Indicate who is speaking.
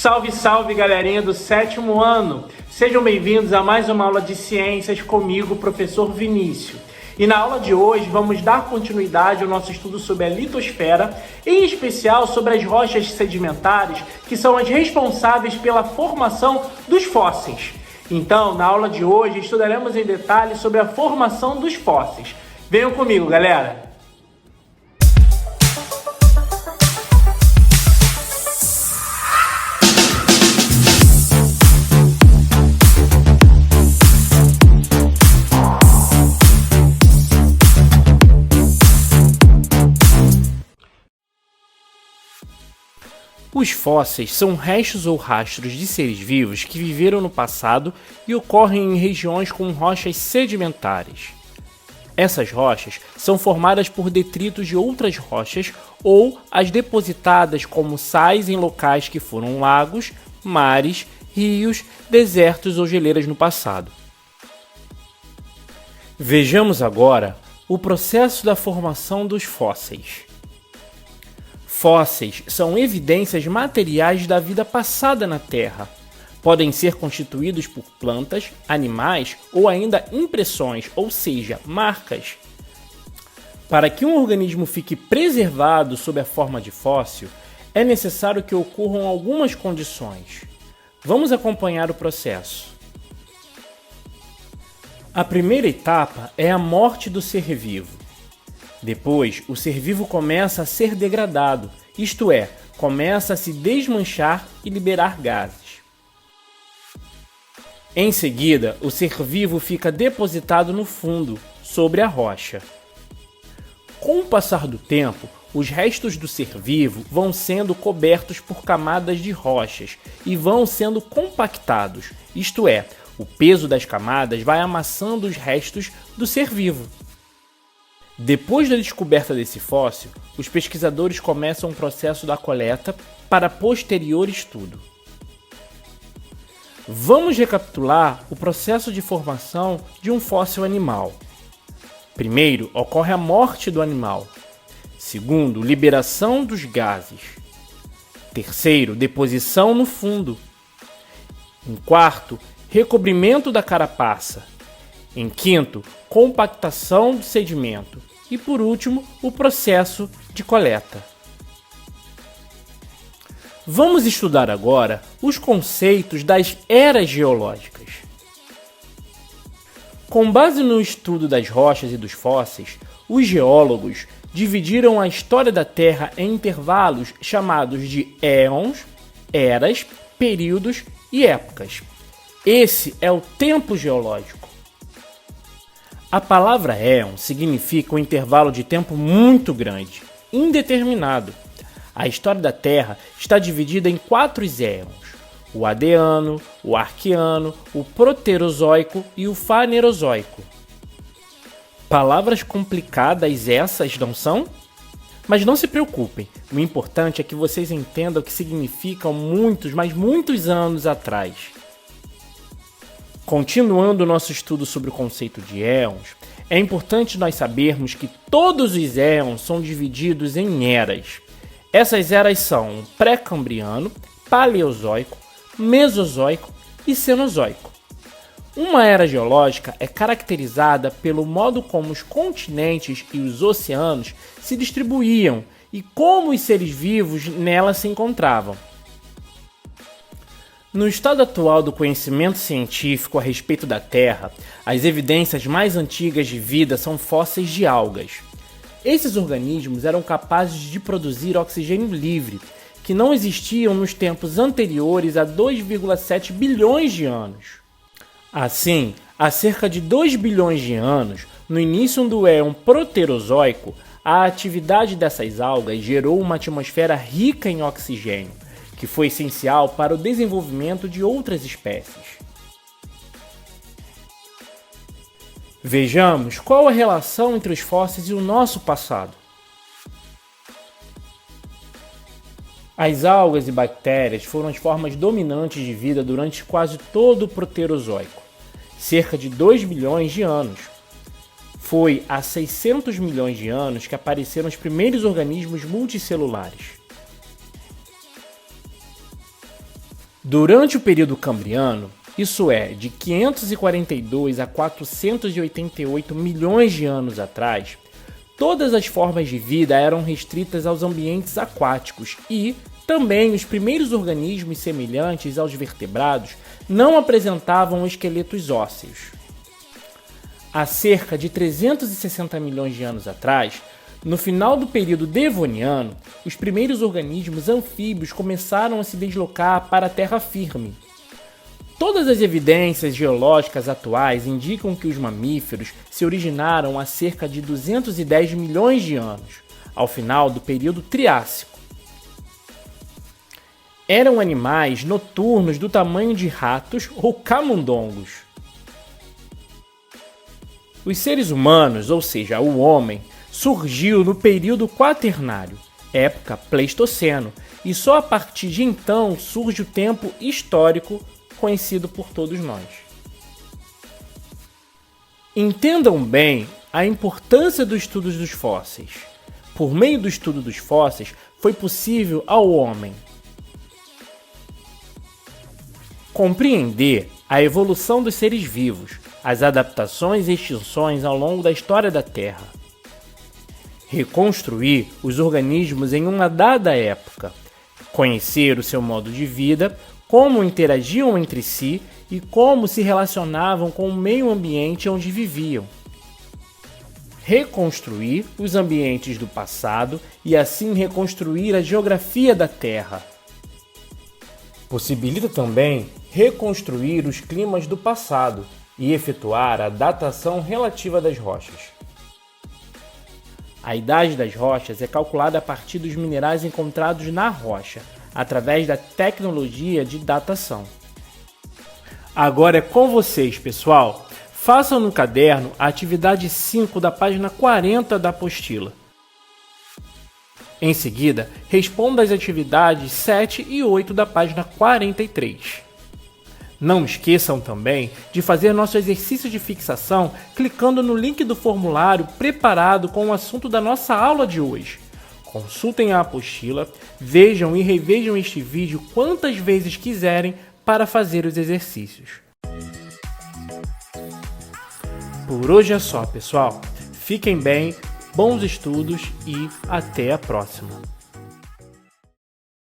Speaker 1: Salve, salve, galerinha do 7º ano! Sejam bem-vindos a mais uma aula de ciências comigo, professor Vinícius. E na aula de hoje vamos dar continuidade ao nosso estudo sobre a litosfera, em especial sobre as rochas sedimentares, que são as responsáveis pela formação dos fósseis. Então, na aula de hoje estudaremos em detalhes sobre a formação dos fósseis. Venham comigo, galera! Os fósseis são restos ou rastros de seres vivos que viveram no passado e ocorrem em regiões com rochas sedimentares. Essas rochas são formadas por detritos de outras rochas ou as depositadas como sais em locais que foram lagos, mares, rios, desertos ou geleiras no passado. Vejamos agora o processo da formação dos fósseis. Fósseis são evidências materiais da vida passada na Terra. Podem ser constituídos por plantas, animais ou ainda impressões, ou seja, marcas. Para que um organismo fique preservado sob a forma de fóssil, é necessário que ocorram algumas condições. Vamos acompanhar o processo. A primeira etapa é a morte do ser vivo. Depois, o ser vivo começa a ser degradado, isto é, começa a se desmanchar e liberar gases. Em seguida, o ser vivo fica depositado no fundo, sobre a rocha. Com o passar do tempo, os restos do ser vivo vão sendo cobertos por camadas de rochas e vão sendo compactados, isto é, o peso das camadas vai amassando os restos do ser vivo. Depois da descoberta desse fóssil, os pesquisadores começam o processo da coleta para posterior estudo. Vamos recapitular o processo de formação de um fóssil animal. Primeiro, ocorre a morte do animal. Segundo, liberação dos gases. Terceiro, deposição no fundo. Em quarto, recobrimento da carapaça. Em quinto, compactação do sedimento. E por último, o processo de coleta. Vamos estudar agora os conceitos das eras geológicas. Com base no estudo das rochas e dos fósseis, os geólogos dividiram a história da Terra em intervalos chamados de éons, eras, períodos e épocas. Esse é o tempo geológico. A palavra éon significa um intervalo de tempo muito grande, indeterminado. A história da Terra está dividida em 4 éons: o Adeano, o Arqueano, o Proterozoico e o Fanerozoico. Palavras complicadas essas, não são? Mas não se preocupem, o importante é que vocês entendam o que significam muitos, mas muitos anos atrás. Continuando o nosso estudo sobre o conceito de éons, é importante nós sabermos que todos os éons são divididos em eras. Essas eras são o pré-cambriano, paleozoico, mesozoico e cenozoico. Uma era geológica é caracterizada pelo modo como os continentes e os oceanos se distribuíam e como os seres vivos nela se encontravam. No estado atual do conhecimento científico a respeito da Terra, as evidências mais antigas de vida são fósseis de algas. Esses organismos eram capazes de produzir oxigênio livre, que não existiam nos tempos anteriores a 2,7 bilhões de anos. Assim, há cerca de 2 bilhões de anos, no início do éon proterozoico, a atividade dessas algas gerou uma atmosfera rica em oxigênio, que foi essencial para o desenvolvimento de outras espécies. Vejamos qual a relação entre os fósseis e o nosso passado. As algas e bactérias foram as formas dominantes de vida durante quase todo o Proterozoico, cerca de 2 bilhões de anos. Foi há 600 milhões de anos que apareceram os primeiros organismos multicelulares. Durante o período Cambriano, isso é, de 542 a 488 milhões de anos atrás, todas as formas de vida eram restritas aos ambientes aquáticos e, também, os primeiros organismos semelhantes aos vertebrados não apresentavam esqueletos ósseos. Há cerca de 360 milhões de anos atrás, no final do período Devoniano, os primeiros organismos anfíbios começaram a se deslocar para a terra firme. Todas as evidências geológicas atuais indicam que os mamíferos se originaram há cerca de 210 milhões de anos, ao final do período Triássico. Eram animais noturnos do tamanho de ratos ou camundongos. Os seres humanos, ou seja, o homem, surgiu no período Quaternário, época Pleistoceno, e só a partir de então surge o tempo histórico conhecido por todos nós. Entendam bem a importância do estudo dos fósseis. Por meio do estudo dos fósseis, foi possível ao homem compreender a evolução dos seres vivos, as adaptações e extinções ao longo da história da Terra, reconstruir os organismos em uma dada época, conhecer o seu modo de vida, como interagiam entre si e como se relacionavam com o meio ambiente onde viviam. Reconstruir os ambientes do passado e assim reconstruir a geografia da Terra. Possibilita também reconstruir os climas do passado e efetuar a datação relativa das rochas. A idade das rochas é calculada a partir dos minerais encontrados na rocha, através da tecnologia de datação. Agora é com vocês, pessoal! Façam no caderno a atividade 5 da página 40 da apostila. Em seguida, responda as atividades 7 e 8 da página 43. Não esqueçam também de fazer nosso exercício de fixação clicando no link do formulário preparado com o assunto da nossa aula de hoje. Consultem a apostila, vejam e revejam este vídeo quantas vezes quiserem para fazer os exercícios. Por hoje é só, pessoal. Fiquem bem, bons estudos e até a próxima!